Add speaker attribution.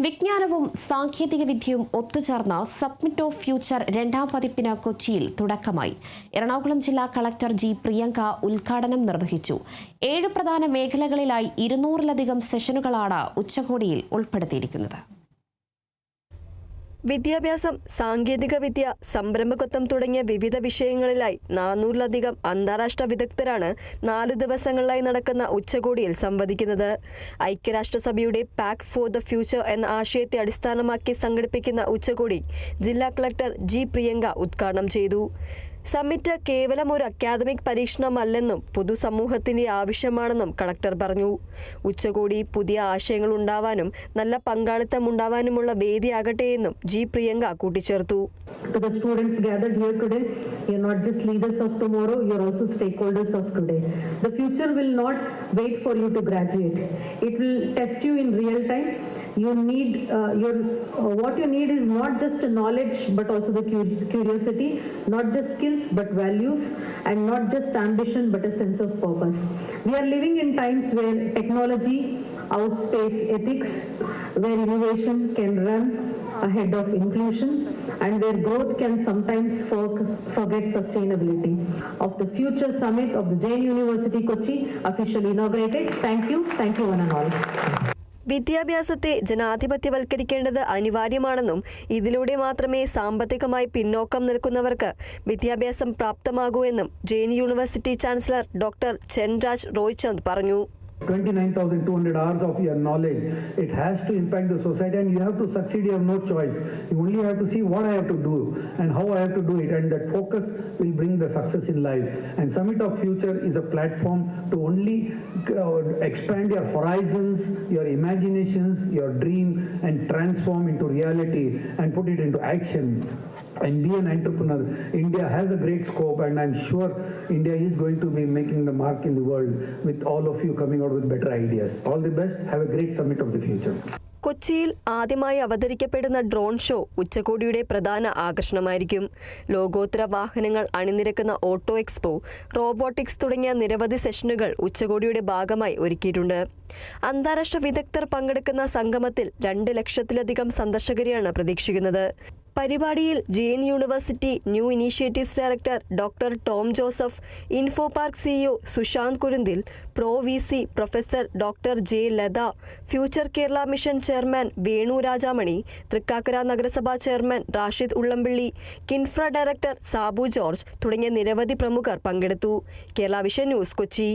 Speaker 1: വിജ്ഞാനവും സാങ്കേതികവിദ്യയും ഒത്തുചേർന്ന submit of future രണ്ടാം പതിപ്പിന് കൊച്ചിയിൽ തുടക്കമായി. എറണാകുളം ജില്ലാ കളക്ടർ ജി പ്രിയങ്ക ഉദ്ഘാടനം നിർവഹിച്ചു. 7 പ്രധാന മേഖലകളിലായി 200-ലധികം സെഷനുകളാണ് ഉച്ചകോടിയിൽ ഉൾപ്പെടുത്തിയിരിക്കുന്നത്.
Speaker 2: വിദ്യാഭ്യാസം, സാങ്കേതികവിദ്യ, സംരംഭകത്വം തുടങ്ങിയ വിവിധ വിഷയങ്ങളിലായി 400-ലധികം അന്താരാഷ്ട്ര വിദഗ്ധരാണ് 4 ദിവസങ്ങളിലായി നടക്കുന്ന ഉച്ചകോടിയിൽ സംവദിക്കുന്നത്. ഐക്യരാഷ്ട്രസഭയുടെ പാക്ട് ഫോർ ദ ഫ്യൂച്ചർ എന്ന ആശയത്തെ അടിസ്ഥാനമാക്കി സംഘടിപ്പിക്കുന്ന ഉച്ചകോടി ജില്ലാ കളക്ടർ ജി പ്രിയങ്ക ഉദ്ഘാടനം ചെയ്തു. സമ്മിറ്റ് കേവലം ഒരു അക്കാദമിക് പരീക്ഷണമല്ലെന്നും പൊതുസമൂഹത്തിന്റെ ആവശ്യമാണെന്നും കളക്ടർ പറഞ്ഞു. ഉച്ചകോടി പുതിയ ആശയങ്ങൾ ഉണ്ടാവാനും നല്ല പങ്കാളിത്തം ഉണ്ടാവാനുമുള്ള വേദിയാകട്ടെയെന്നും ജി പ്രിയങ്ക കൂട്ടിച്ചേർത്തു.
Speaker 3: To the students gathered here today, you're not just leaders of tomorrow, you're also stakeholders of today. The future will not wait for you to graduate. It will test you in real time. You need what you need is not just knowledge but also the curiosity, not just skills but values, and not just ambition but a sense of purpose. We are living in times where technology outspace ethics, where innovation can run ahead of inclusion, and where growth can sometimes forget sustainability. Of the Future Summit of the Jain University Kochi officially inaugurated. Thank you one and all.
Speaker 2: വിദ്യാഭ്യാസത്തെ ജനാധിപത്യവൽക്കരിക്കേണ്ടത് അനിവാര്യമാണെന്നും ഇതിലൂടെ മാത്രമേ സാമ്പത്തികമായി പിന്നോക്കം നിൽക്കുന്നവർക്ക് വിദ്യാഭ്യാസം പ്രാപ്തമാകൂ എന്നും Jain university chancellor doctor ചെൻരാജ് Roychand പറഞ്ഞു.
Speaker 4: 29,200 hours of your knowledge, it has to impact the society, and you have to succeed. You have no choice. You only have to see what I have to do and how I have to do it, and that focus will bring the success in life. And Summit of Future is a platform to only expand your horizons, your imaginations, your dream, and transform into reality and put it into action and be an entrepreneur. India has a great scope, and I'm sure India is going to be making the mark in the world with all of you coming out with better ideas. All the best. Have a great Summit of the Future.
Speaker 2: കൊച്ചിയിൽ ആദ്യമായി അവതരിക്കപ്പെടുന്ന drone show ഉച്ചകോടിയുടെ പ്രധാന ആകർഷണമായിരിക്കും. ലോകോത്തര വാഹനങ്ങൾ അണിനിരക്കുന്ന auto expo, robotics തുടങ്ങിയ നിരവധി സെഷനുകൾ ഉച്ചകോടിയുടെ ഭാഗമായി ഒരുക്കിയിട്ടുണ്ട്. അന്താരാഷ്ട്ര വിദഗ്ധർ പങ്കെടുക്കുന്ന സംഗമത്തിൽ 2 ലക്ഷത്തിലധികം സന്ദർശകരെയാണ് പ്രതീക്ഷിക്കുന്നത്. പരിപാടിയിൽ Jain university new initiatives director doctor Tom Joseph, info park CEO Sushant Kurunthil, pro VC professor doctor J Latha, future Kerala mission chairman Venu Rajamani, Thrikkakara നഗരസഭാ ചെയർമാൻ റാഷിദ് ഉള്ളംപിള്ളി, കിൻഫ്ര ഡയറക്ടർ സാബു ജോർജ് തുടങ്ങിയ നിരവധി പ്രമുഖർ പങ്കെടുത്തു. Kerala vision news, Kochi.